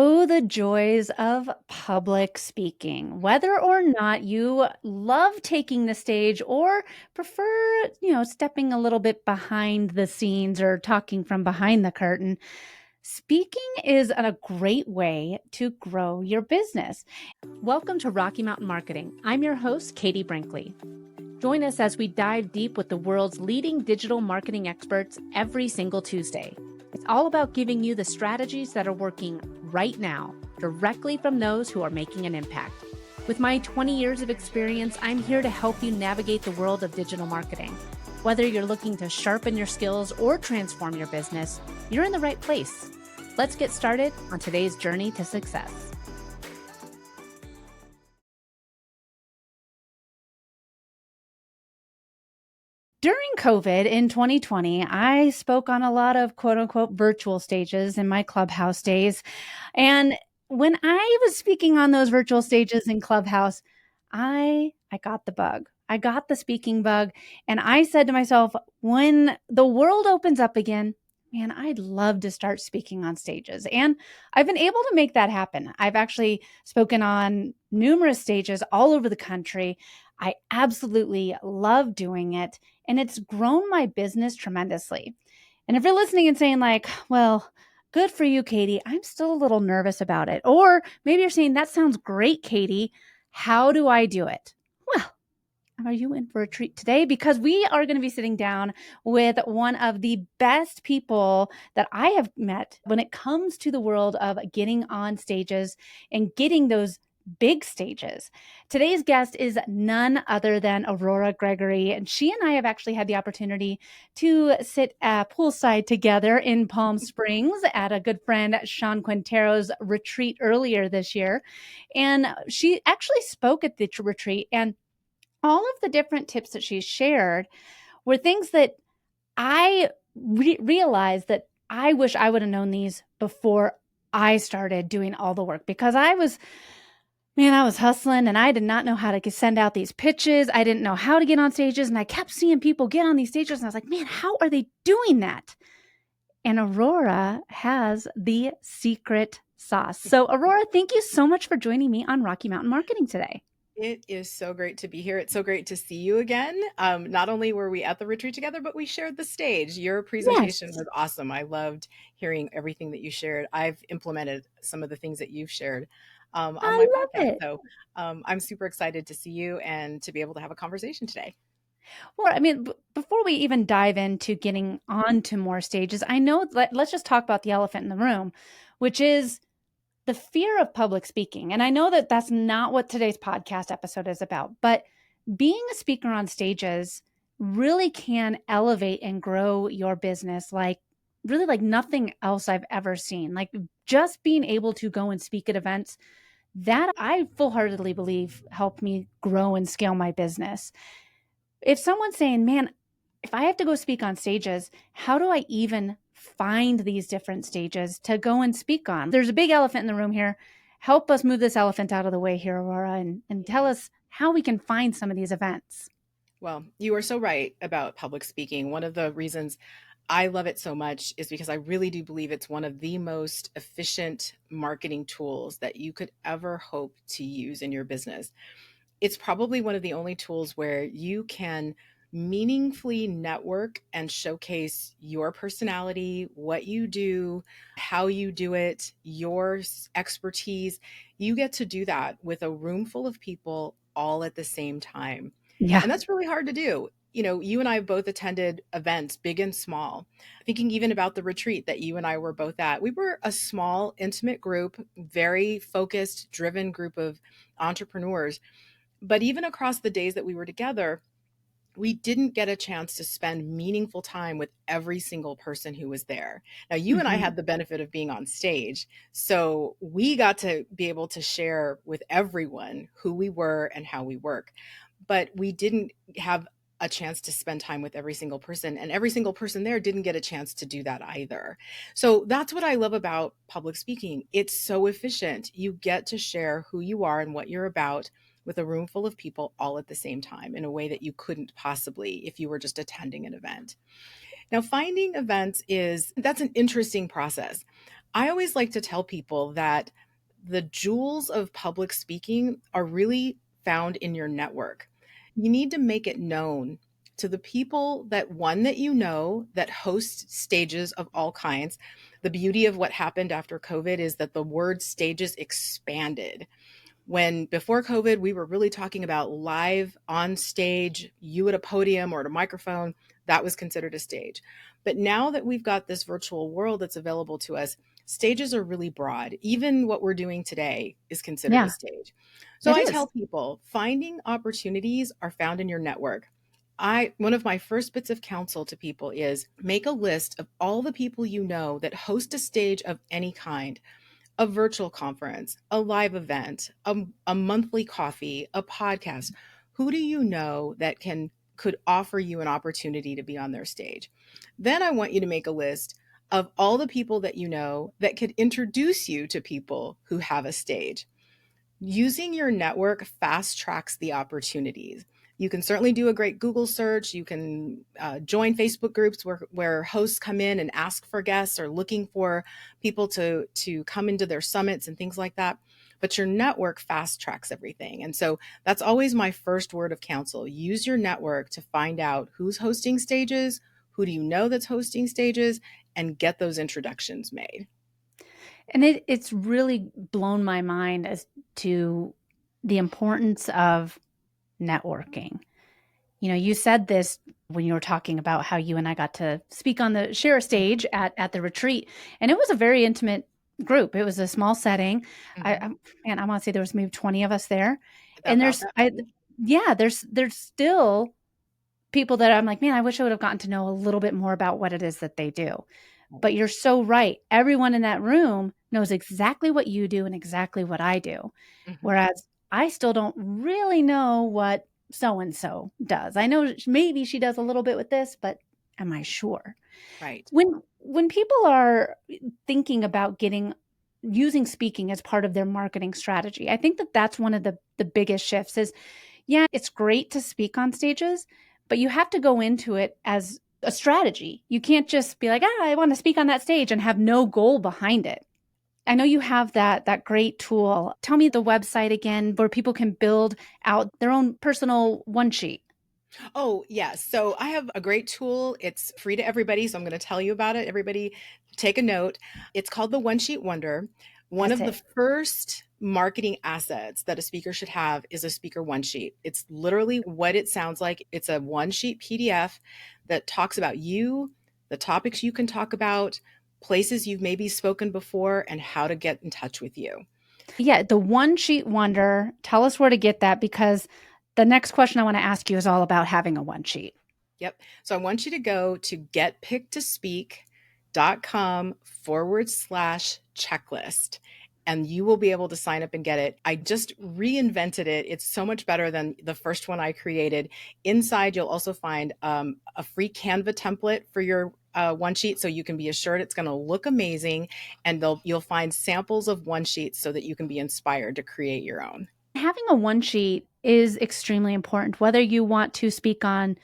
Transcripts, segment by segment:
Oh, the joys of public speaking. Whether or not you love taking the stage or prefer, stepping a little bit behind the scenes or talking from behind the curtain, speaking is a great way to grow your business. Welcome to Rocky Mountain Marketing. I'm your host, Katie Brinkley. Join us as we dive deep with the world's leading digital marketing experts every single Tuesday. It's all about giving you the strategies that are working right now, directly from those who are making an impact. With my 20 years of experience, I'm here to help you navigate the world of digital marketing. Whether you're looking to sharpen your skills or transform your business, you're in the right place. Let's get started on today's journey to success. During COVID in 2020, I spoke on a lot of quote unquote virtual stages in my Clubhouse days. And when I was speaking on those virtual stages in Clubhouse, I got the bug. I got the speaking bug. And I said to myself, when the world opens up again, man, I'd love to start speaking on stages. And I've been able to make that happen. I've actually spoken on numerous stages all over the country. I absolutely love doing it, and it's grown my business tremendously. And if you're listening and saying, like, well, good for you, Katie, I'm still a little nervous about it. Or maybe you're saying, that sounds great, Katie. How do I do it? Well, are you in for a treat today? Because we are going to be sitting down with one of the best people that I have met when it comes to the world of getting on stages and getting those big stages. Today's guest is none other than Aurora Gregory, and she and I have actually had the opportunity to sit poolside together in Palm Springs at a good friend Sean Quintero's retreat earlier this year. And she actually spoke at the retreat, and all of the different tips that she shared were things that I realized that I wish I would have known these before I started doing all the work, because I was hustling and I did not know how to send out these pitches. I didn't know how to get on stages, and I kept seeing people get on these stages and I was like, man, how are they doing that? And Aurora has the secret sauce. So Aurora, thank you so much for joining me on Rocky Mountain Marketing today. It is so great to be here. It's so great to see you again. Not only were we at the retreat together, but we shared the stage. Your presentation Yes, was awesome. I loved hearing everything that you shared. I've implemented some of the things that you've shared on I my love podcast. it. So I'm super excited to see you and to be able to have a conversation today. Well, I mean, before we even dive into getting onto more stages, I know, let's just talk about the elephant in the room, which is the fear of public speaking. And I know that that's not what today's podcast episode is about, but being a speaker on stages really can elevate and grow your business like really like nothing else I've ever seen. Like just being able to go and speak at events, that I full heartedly believe helped me grow and scale my business. If someone's saying, man, if I have to go speak on stages, how do I even find these different stages to go and speak on? There's a big elephant in the room here. Help us move this elephant out of the way here, Aurora, and tell Yeah. us how we can find some of these events. Well, you are so right about public speaking. One of the reasons I love it so much is because I really do believe it's one of the most efficient marketing tools that you could ever hope to use in your business. It's probably one of the only tools where you can meaningfully network and showcase your personality, what you do, how you do it, your expertise. You get to do that with a room full of people all at the same time. Yeah. And that's really hard to do. You know, you and I have both attended events, big and small. Thinking even about the retreat that you and I were both at, we were a small, intimate group, very focused, driven group of entrepreneurs. But even across the days that we were together, we didn't get a chance to spend meaningful time with every single person who was there. Now, you and I Mhm. had the benefit of being on stage. So we got to be able to share with everyone who we were and how we work. But we didn't have a chance to spend time with every single person. And every single person there didn't get a chance to do that either. So that's what I love about public speaking. It's so efficient. You get to share who you are and what you're about with a room full of people all at the same time in a way that you couldn't possibly if you were just attending an event. Now, finding events is that's an interesting process. I always like to tell people that the jewels of public speaking are really found in your network. You need to make it known to the people that one that you know that host stages of all kinds. The beauty of what happened after COVID is that the word stages expanded. When before COVID, we were really talking about live on stage, you at a podium or at a microphone, that was considered a stage. But now that we've got this virtual world that's available to us, stages are really broad. Even what we're doing today is considered a Yeah, stage. So it I is. tell people finding opportunities are found in your network. One of my first bits of counsel to people is make a list of all the people you know that host a stage of any kind, a virtual conference, a live event, a monthly coffee, a podcast. Who do you know that could offer you an opportunity to be on their stage? Then I want you to make a list of all the people that you know that could introduce you to people who have a stage. Using your network fast tracks the opportunities. You can certainly do a great Google search. You can join Facebook groups where hosts come in and ask for guests or looking for people to come into their summits and things like that. But your network fast tracks everything. And so that's always my first word of counsel. Use your network to find out who's hosting stages, who do you know that's hosting stages, and get those introductions made. And it's really blown my mind as to the importance of networking. You know, you said this when you were talking about how you and I got to speak on the share a stage at the retreat, and it was a very intimate group. It was a small setting. Mhm. I want to say there was maybe 20 of us there, and About that many. yeah, there's still people that I'm like, man, I wish I would have gotten to know a little bit more about what it is that they do. But you're so right. Everyone in that room knows exactly what you do and exactly what I do. Mhm. Whereas I still don't really know what so and so does. I know maybe she does a little bit with this, but am I sure? Right. When people are thinking about getting using speaking as part of their marketing strategy, I think that that's one of the biggest shifts is yeah, it's great to speak on stages, but you have to go into it as a strategy. You can't just be like, "Ah, I want to speak on that stage," and have no goal behind it. I know you have that great tool. Tell me the website again where people can build out their own personal one sheet. Oh, yes. So I have a great tool. It's free to everybody. So I'm going to tell you about it. Everybody take a note. It's called the One Sheet Wonder. One That's of the it. first marketing assets that a speaker should have is a speaker one sheet. It's literally what it sounds like. It's a one sheet PDF that talks about you, the topics you can talk about, places you've maybe spoken before, and how to get in touch with you. Yeah, the one sheet wonder. Tell us where to get that because the next question I want to ask you is all about having a one sheet. Yep. So I want you to go to getpicktospeak.com/checklist and you will be able to sign up and get it. I just reinvented it. It's so much better than the first one I created. Inside, you'll also find a free Canva template for your one sheet so you can be assured it's going to look amazing and you'll find samples of one sheets so that you can be inspired to create your own. Having a one sheet is extremely important, whether you want to speak on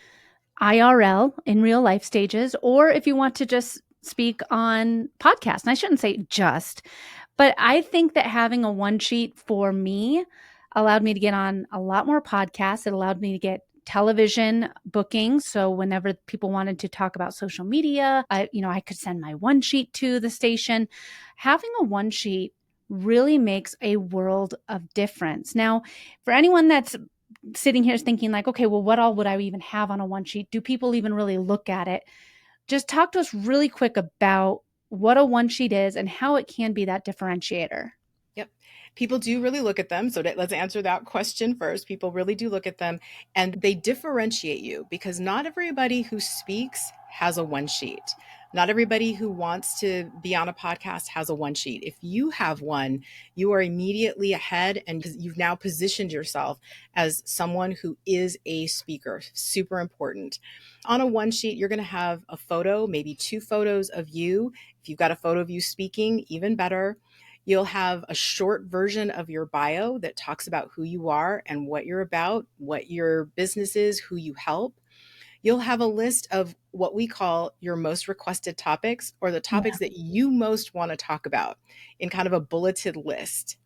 IRL in real life stages, or if you want to just speak on podcasts. And I shouldn't say just, but I think that having a one sheet for me allowed me to get on a lot more podcasts. It allowed me to get television bookings. So whenever people wanted to talk about social media, I could send my one sheet to the station. Having a one sheet really makes a world of difference. Now, for anyone that's sitting here thinking like, okay, well, what all would I even have on a one sheet? Do people even really look at it? Just talk to us really quick about what a one sheet is and how it can be that differentiator. Yep. People do really look at them. So let's answer that question first. People really do look at them and they differentiate you because not everybody who speaks has a one sheet. Not everybody who wants to be on a podcast has a one sheet. If you have one, you are immediately ahead and you've now positioned yourself as someone who is a speaker. Super important. On a one sheet, you're going to have a photo, maybe two photos of you. If you've got a photo of you speaking, even better. You'll have a short version of your bio that talks about who you are and what you're about, what your business is, who you help. you'll have a list of what we call your most requested topics, or the Yeah. topics that you most want to talk about, in kind of a bulleted list.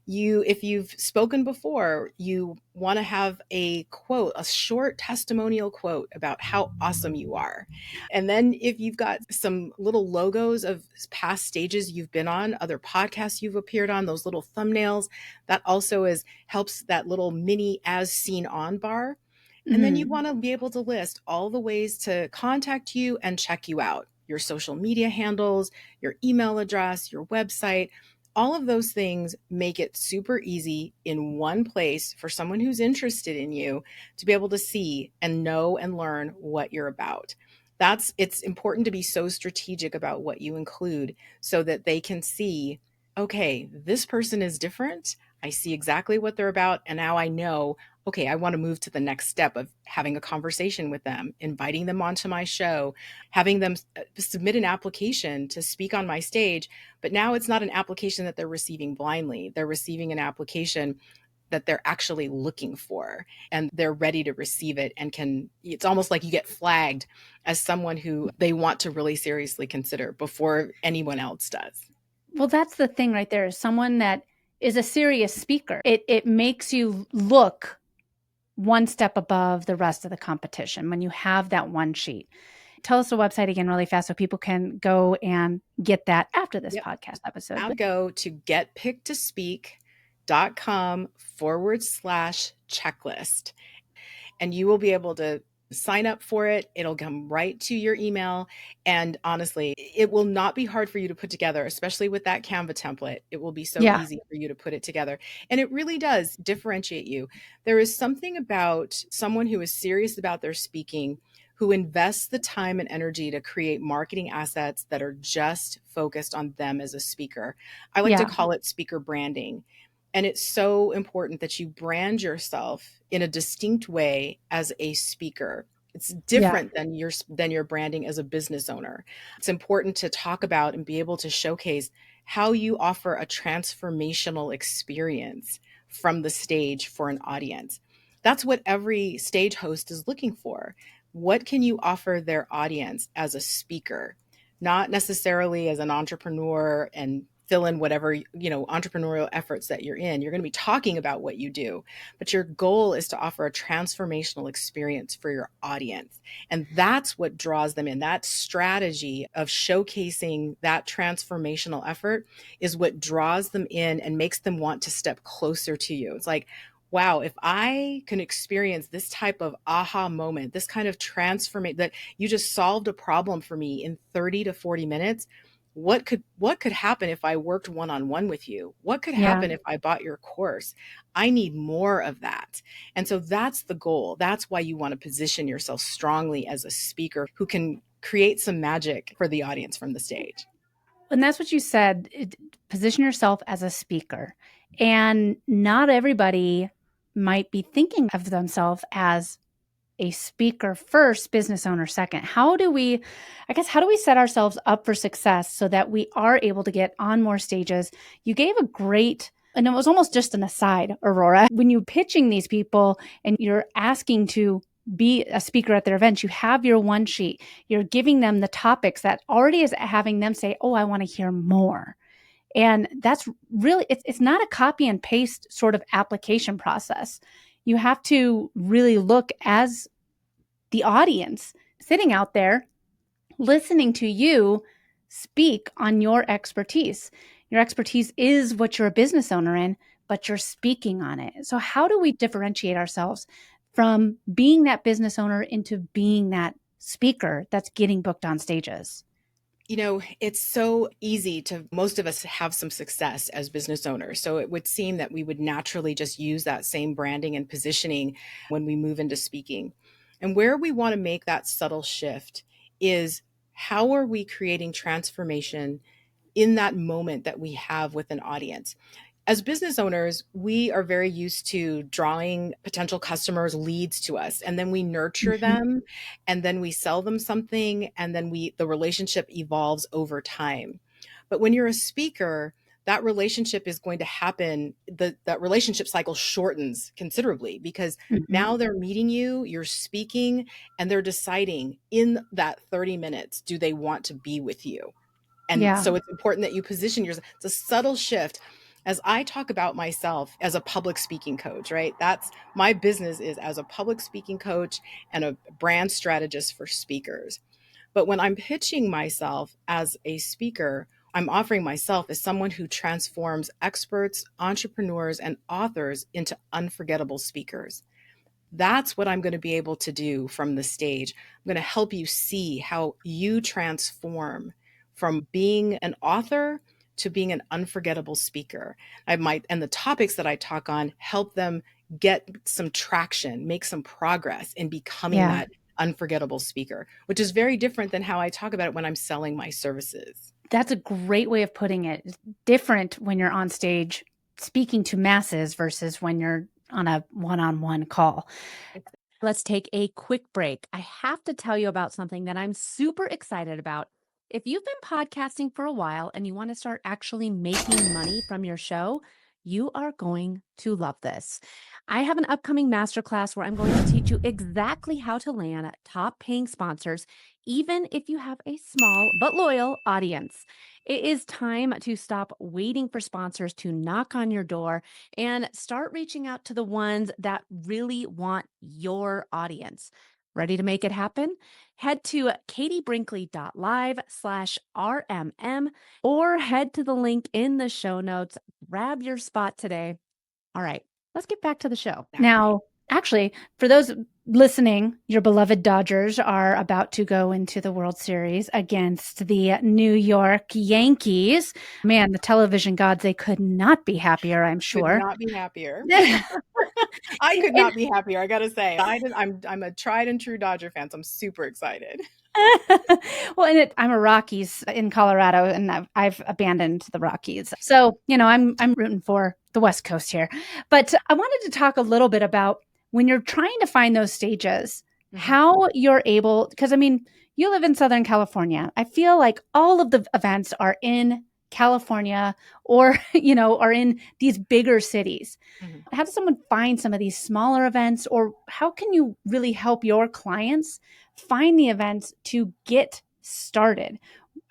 If you've spoken before, you want to have a quote, a short testimonial quote about how awesome you are. And then if you've got some little logos of past stages you've been on, other podcasts you've appeared on, those little thumbnails, that also is helps that little mini as seen on bar. And then you Mhm. want to be able to list all the ways to contact you and check you out, your social media handles, your email address, your website. All of those things make it super easy in one place for someone who's interested in you to be able to see and know and learn what you're about. It's important to be so strategic about what you include so that they can see, okay, this person is different. I see exactly what they're about. And now I know, okay, I want to move to the next step of having a conversation with them, inviting them onto my show, having them submit an application to speak on my stage. But now it's not an application that they're receiving blindly. They're receiving an application that they're actually looking for, and they're ready to receive it, and it's almost like you get flagged as someone who they want to really seriously consider before anyone else does. Well, that's the thing right there, is someone that is a serious speaker. It makes you look one step above the rest of the competition when you have that one sheet. Tell us the website again really fast so people can go and get that after this Yep. podcast episode. Now go to getpicktospeak.com/checklist, and you will be able to sign up for it. It'll come right to your email. And honestly, it will not be hard for you to put together, especially with that Canva template. It will be so Yeah. easy for you to put it together. And it really does differentiate you. There is something about someone who is serious about their speaking, who invests the time and energy to create marketing assets that are just focused on them as a speaker. I like to Yeah. call it speaker branding. And it's so important that you brand yourself in a distinct way as a speaker. It's Yeah. different than your branding as a business owner. It's important to talk about and be able to showcase how you offer a transformational experience from the stage for an audience. That's what every stage host is looking for. What can you offer their audience as a speaker? Not necessarily as an entrepreneur and fill in whatever, entrepreneurial efforts that you're in. You're going to be talking about what you do, but your goal is to offer a transformational experience for your audience. And that's what draws them in. That strategy of showcasing that transformational effort is what draws them in and makes them want to step closer to you. It's like, wow, if I can experience this type of aha moment, this kind of transformation, that you just solved a problem for me in 30 to 40 minutes, what could happen if I worked one-on-one with you? What could Yeah. happen if I bought your course? I need more of that. And so that's the goal. That's why you want to position yourself strongly as a speaker who can create some magic for the audience from the stage. And that's what you said. Position yourself as a speaker. And not everybody might be thinking of themselves as a speaker first, business owner second. How do we set ourselves up for success so that we are able to get on more stages? You gave a great, and it was almost just an aside, Aurora, when you're pitching these people and you're asking to be a speaker at their events, you have your one sheet, you're giving them the topics that already is having them say, oh, I want to hear more. And that's really, it's not a copy and paste sort of application process. You have to really look as the audience sitting out there listening to you speak on your expertise. Your expertise is what you're a business owner in, but you're speaking on it. So, how do we differentiate ourselves from being that business owner into being that speaker that's getting booked on stages? It's so easy to most of us have some success as business owners. So it would seem that we would naturally just use that same branding and positioning when we move into speaking. And where we want to make that subtle shift is, how are we creating transformation in that moment that we have with an audience? As business owners, we are very used to drawing potential customers, leads to us, and then we nurture Mhm. them, and then we sell them something, and then the relationship evolves over time. But when you're a speaker, that relationship is going to happen. That relationship cycle shortens considerably because Mhm. now they're meeting you, you're speaking, and they're deciding in that 30 minutes, do they want to be with you? And Yeah. so it's important that you position yourself. It's a subtle shift. As I talk about myself as a public speaking coach, right? That's my business is as a public speaking coach and a brand strategist for speakers. But when I'm pitching myself as a speaker, I'm offering myself as someone who transforms experts, entrepreneurs, and authors into unforgettable speakers. That's what I'm going to be able to do from the stage. I'm going to help you see how you transform from being an author to being an unforgettable speaker. I might, and the topics that I talk on help them get some traction, make some progress in becoming Yeah. that unforgettable speaker, which is very different than how I talk about it when I'm selling my services. That's a great way of putting it. It's different when you're on stage speaking to masses versus when you're on a one-on-one call. Let's take a quick break. I have to tell you about something that I'm super excited about. If you've been podcasting for a while and you want to start actually making money from your show, you are going to love this. I have an upcoming masterclass where I'm going to teach you exactly how to land top paying sponsors, even if you have a small but loyal audience. It is time to stop waiting for sponsors to knock on your door and start reaching out to the ones that really want your audience. Ready to make it happen? Head to katiebrinkley.live/RMM or head to the link in the show notes. Grab your spot today. All right, let's get back to the show. Now, actually, for those listening, your beloved Dodgers are about to go into the World Series against the New York Yankees. Man, the television gods, they could not be happier, I'm Could sure. not be happier. And I could not be happier. I gotta say, I'm a tried and true Dodger fan, so I'm super excited. well, I'm a Rockies in Colorado, and I've abandoned the Rockies. So, I'm rooting for the West Coast here. But I wanted to talk a little bit about when you're trying to find those stages, how you're able, because I mean, you live in Southern California. I feel like all of the events are in California or, are in these bigger cities. Mhm. How does someone find some of these smaller events, or how can you really help your clients find the events to get started?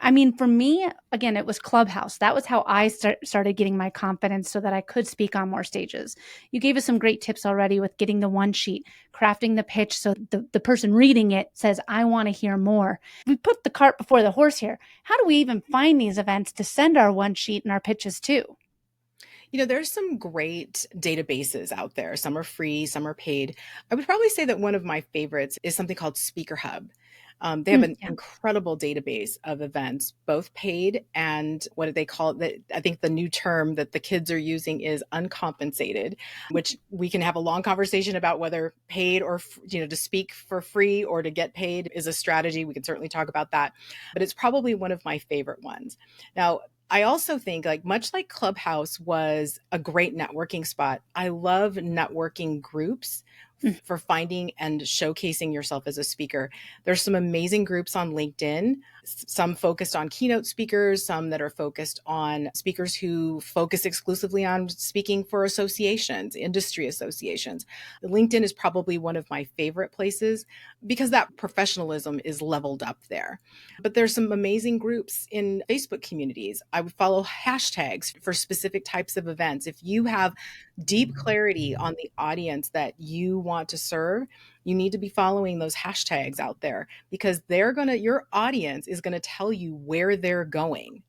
I mean, for me, again, it was Clubhouse. That was how I started getting my confidence so that I could speak on more stages. You gave us some great tips already with getting the one sheet, crafting the pitch so the person reading it says, I want to hear more. We put the cart before the horse here. How do we even find these events to send our one sheet and our pitches to? There's some great databases out there. Some are free, some are paid. I would probably say that one of my favorites is something called Speaker Hub. They have an Yeah. incredible database of events, both paid and what do they call it? I think the new term that the kids are using is uncompensated, which we can have a long conversation about whether paid or, to speak for free or to get paid is a strategy. We can certainly talk about that, but it's probably one of my favorite ones. Now, I also think like much like Clubhouse was a great networking spot. I love networking groups Mm. for finding and showcasing yourself as a speaker. There's some amazing groups on LinkedIn, some focused on keynote speakers, some that are focused on speakers who focus exclusively on speaking for associations, industry associations. LinkedIn is probably one of my favorite places because that professionalism is leveled up there. But there's some amazing groups in Facebook communities. I would follow hashtags for specific types of events. If you have deep clarity on the audience that you want to serve, you need to be following those hashtags out there because your audience is going to tell you where they're going.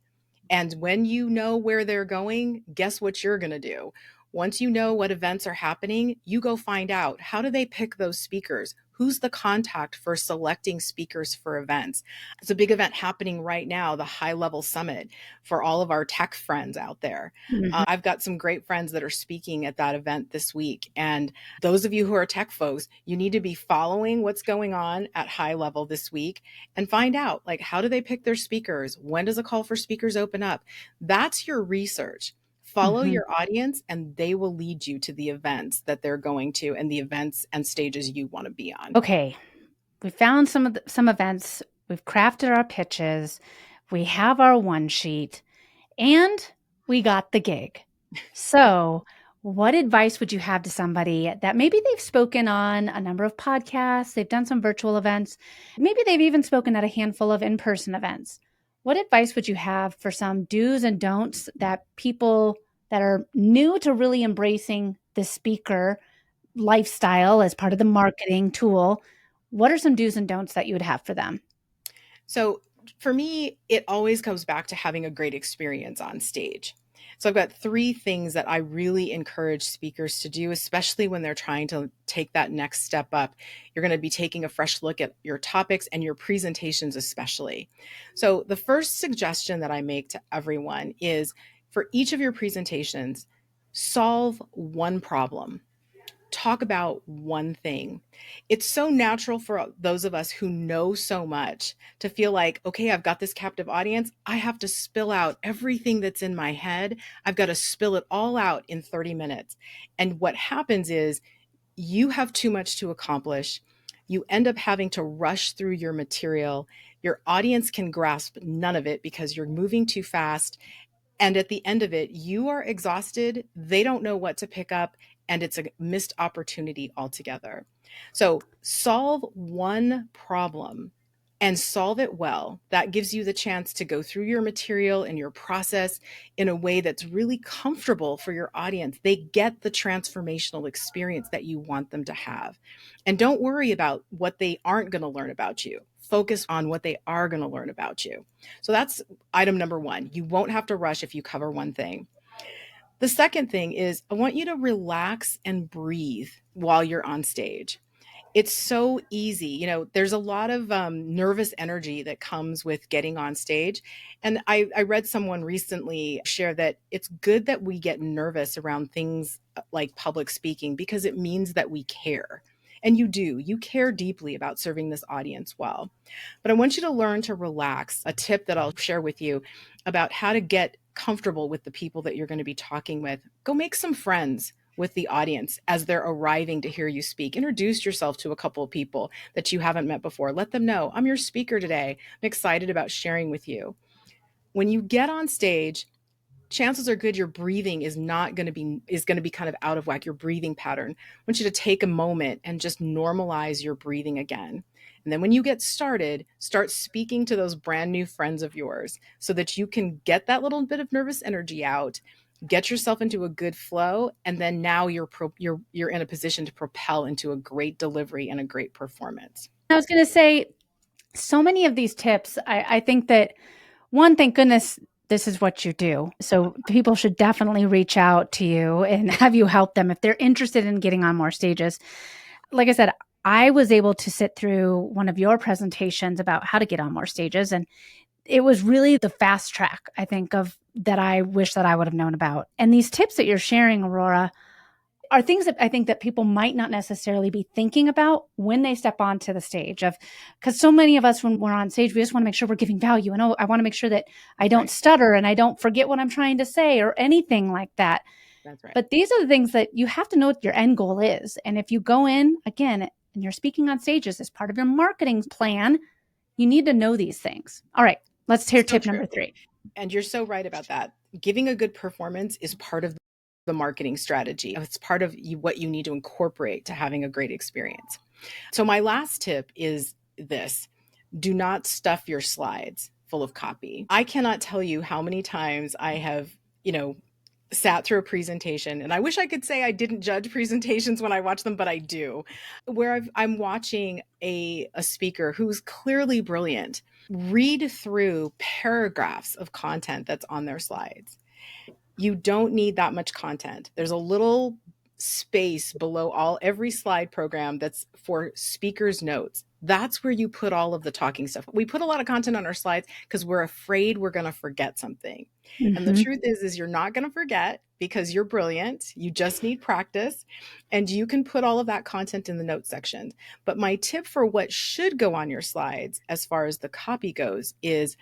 And when you know where they're going, guess what you're going to do? Once you know what events are happening, you go find out how do they pick those speakers? Who's the contact for selecting speakers for events? It's a big event happening right now, the High Level Summit for all of our tech friends out there. Mhm. I've got some great friends that are speaking at that event this week. And those of you who are tech folks, you need to be following what's going on at High Level this week and find out like how do they pick their speakers? When does a call for speakers open up? That's your research. Follow Mhm. your audience and they will lead you to the events that they're going to and the events and stages you want to be on. Okay, we found some events. We've crafted our pitches. We have our one sheet, and We got the gig. So, what advice would you have to somebody that maybe they've spoken on a number of podcasts, they've done some virtual events, maybe they've even spoken at a handful of in person events? What advice would you have for some do's and don'ts that people that are new to really embracing the speaker lifestyle as part of the marketing tool? What are some do's and don'ts that you would have for them? So for me, it always comes back to having a great experience on stage. So I've got three things that I really encourage speakers to do, especially when they're trying to take that next step up. You're going to be taking a fresh look at your topics and your presentations, especially. So the first suggestion that I make to everyone is for each of your presentations, solve one problem, talk about one thing. It's so natural for those of us who know so much to feel like, okay, I've got this captive audience. I have to spill out everything that's in my head. I've got to spill it all out in 30 minutes. And what happens is you have too much to accomplish. You end up having to rush through your material. Your audience can grasp none of it because you're moving too fast, and at the end of it, you are exhausted. They don't know what to pick up, and it's a missed opportunity altogether. So, solve one problem and solve it well. That gives you the chance to go through your material and your process in a way that's really comfortable for your audience. They get the transformational experience that you want them to have. And don't worry about what they aren't going to learn about you. Focus on what they are going to learn about you. So that's item number one. You won't have to rush if you cover one thing. The second thing is I want you to relax and breathe while you're on stage. It's so easy. There's a lot of nervous energy that comes with getting on stage. And I read someone recently share that it's good that we get nervous around things like public speaking because it means that we care. And you do. You care deeply about serving this audience well. But I want you to learn to relax. A tip that I'll share with you about how to get comfortable with the people that you're going to be talking with. Go make some friends with the audience as they're arriving to hear you speak. Introduce yourself to a couple of people that you haven't met before. Let them know, I'm your speaker today. I'm excited about sharing with you. When you get on stage, chances are good your breathing is going to be kind of out of whack, your breathing pattern. I want you to take a moment and just normalize your breathing again. And then when you get started, start speaking to those brand new friends of yours so that you can get that little bit of nervous energy out, get yourself into a good flow, and then now you're in a position to propel into a great delivery and a great performance. I was going to say, so many of these tips, I think that one, thank goodness this is what you do. So people should definitely reach out to you and have you help them if they're interested in getting on more stages. Like I said, I was able to sit through one of your presentations about how to get on more stages. And it was really the fast track, I think, of that I wish that I would have known about. And these tips that you're sharing, Aurora, are things that I think that people might not necessarily be thinking about when they step onto the stage of, because so many of us when we're on stage, we just want to make sure we're giving value. And I want to make sure that I don't Right. stutter and I don't forget what I'm trying to say or anything like that. That's right. But these are the things that you have to know what your end goal is. And if you go in again and you're speaking on stages as part of your marketing plan, you need to know these things. All right, let's hear So tip true. number 3. And you're so right about that. Giving a good performance is part of the marketing strategy. It's part of what you need to incorporate to having a great experience. So, my last tip is this: do not stuff your slides full of copy. I cannot tell you how many times I have, sat through a presentation, and I wish I could say I didn't judge presentations when I watch them, but I do, where I'm watching a speaker who's clearly brilliant read through paragraphs of content that's on their slides. You don't need that much content. There's a little space below every slide program that's for speakers notes. That's where you put all of the talking stuff. We put a lot of content on our slides because we're afraid we're going to forget something. And the Mm-hmm. truth is you're not going to forget because you're brilliant. You just need practice, and you can put all of that content in the notes section. But my tip for what should go on your slides as far as the copy goes is,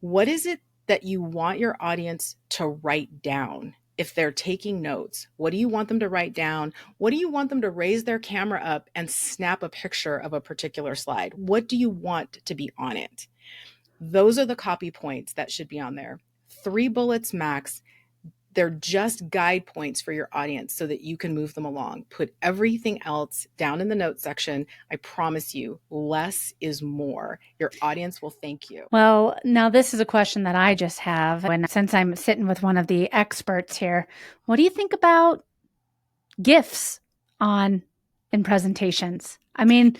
what is it that you want your audience to write down? If they're taking notes, what do you want them to write down? What do you want them to raise their camera up and snap a picture of a particular slide? What do you want to be on it? Those are the copy points that should be on there. 3 bullets max. They're just guide points for your audience so that you can move them along. Put everything else down in the notes section. I promise you, less is more. Your audience will thank you. Well, now this is a question that I just have. And since I'm sitting with one of the experts here, what do you think about GIFs in presentations? I mean,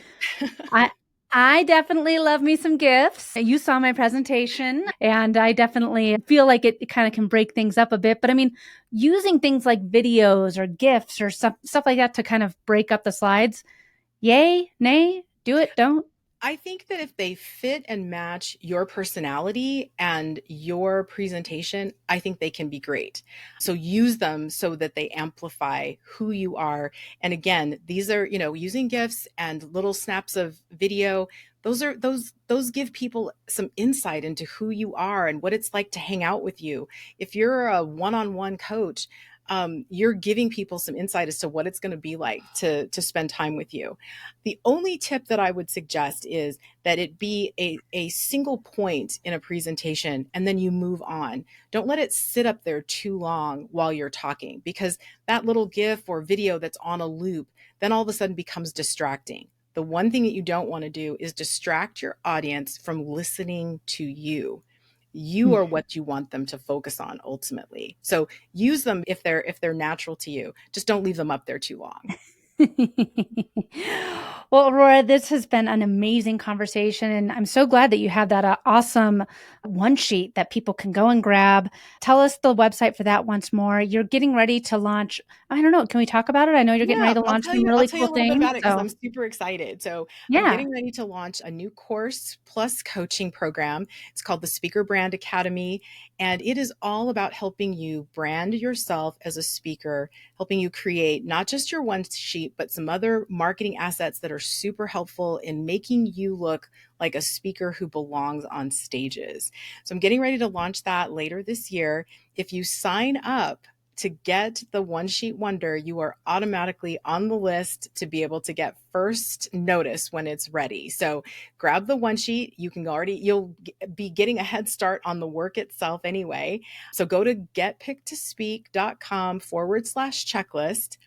I definitely love me some GIFs. You saw my presentation, and I definitely feel like it kind of can break things up a bit. But I mean, using things like videos or GIFs or stuff like that to kind of break up the slides, yay, nay, do it, don't? I think that if they fit and match your personality and your presentation, I think they can be great. So use them so that they amplify who you are. And again, these are, using GIFs and little snaps of video. Those give people some insight into who you are and what it's like to hang out with you. If you're a one-on-one coach, you're giving people some insight as to what it's going to be like to spend time with you. The only tip that I would suggest is that it be a single point in a presentation and then you move on. Don't let it sit up there too long while you're talking, because that little GIF or video that's on a loop then all of a sudden becomes distracting. The one thing that you don't want to do is distract your audience from listening to you. You are what you want them to focus on ultimately. So use them if they're natural to you. Just don't leave them up there too long. Well, Aurora, this has been an amazing conversation, and I'm so glad that you have that awesome one sheet that people can go and grab. Tell us the website for that once more. You're getting ready to launch. I don't know. Can we talk about it? I know you're getting ready to launch some really cool things. I'll tell you a little bit about it because I'm super excited. So yeah. I'm getting ready to launch a new course plus coaching program. It's called the Speaker Brand Academy, and it is all about helping you brand yourself as a speaker, helping you create not just your one sheet, but some other marketing assets that are super helpful in making you look like a speaker who belongs on stages. So I'm getting ready to launch that later this year. If you sign up to get the One Sheet Wonder, you are automatically on the list to be able to get first notice when it's ready. So grab the one sheet. You'll be getting a head start on the work itself anyway. So go to getpicktospeak.com/checklist,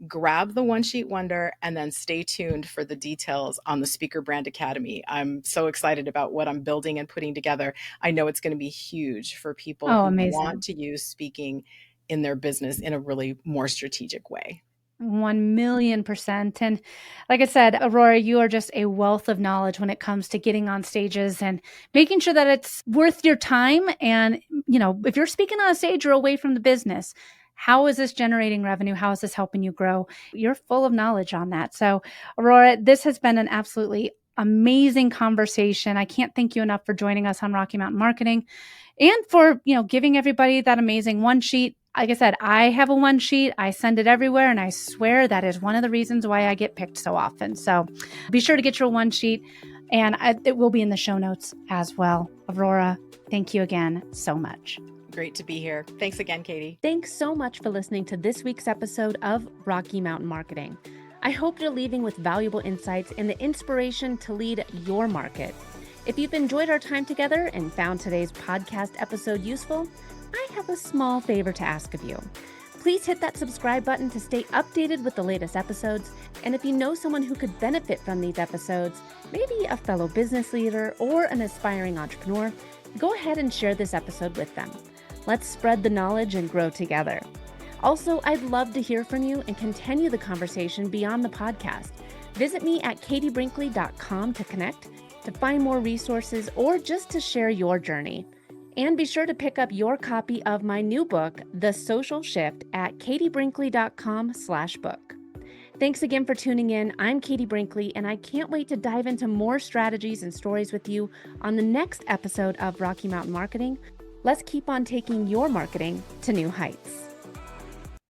grab the One Sheet Wonder, and then stay tuned for the details on the Speaker Brand Academy. I'm so excited about what I'm building and putting together. I know it's going to be huge for people who want to use speaking in their business in a really more strategic way. 1,000,000%. And like I said, Aurora, you are just a wealth of knowledge when it comes to getting on stages and making sure that it's worth your time. And, if you're speaking on a stage or away from the business, how is this generating revenue? How is this helping you grow? You're full of knowledge on that. So, Aurora, this has been an absolutely amazing conversation. I can't thank you enough for joining us on Rocky Mountain Marketing and for, giving everybody that amazing one sheet. Like I said, I have a one sheet. I send it everywhere, and I swear that is one of the reasons why I get picked so often. So be sure to get your one sheet, and it will be in the show notes as well. Aurora, thank you again so much. Great to be here. Thanks again, Katie. Thanks so much for listening to this week's episode of Rocky Mountain Marketing. I hope you're leaving with valuable insights and the inspiration to lead your market. If you've enjoyed our time together and found today's podcast episode useful, I have a small favor to ask of you. Please hit that subscribe button to stay updated with the latest episodes. And if you know someone who could benefit from these episodes, maybe a fellow business leader or an aspiring entrepreneur, go ahead and share this episode with them. Let's spread the knowledge and grow together. Also, I'd love to hear from you and continue the conversation beyond the podcast. Visit me at katiebrinkley.com to connect, to find more resources, or just to share your journey. And be sure to pick up your copy of my new book, The Social Shift, at katiebrinkley.com/book. Thanks again for tuning in. I'm Katie Brinkley, and I can't wait to dive into more strategies and stories with you on the next episode of Rocky Mountain Marketing. Let's keep on taking your marketing to new heights.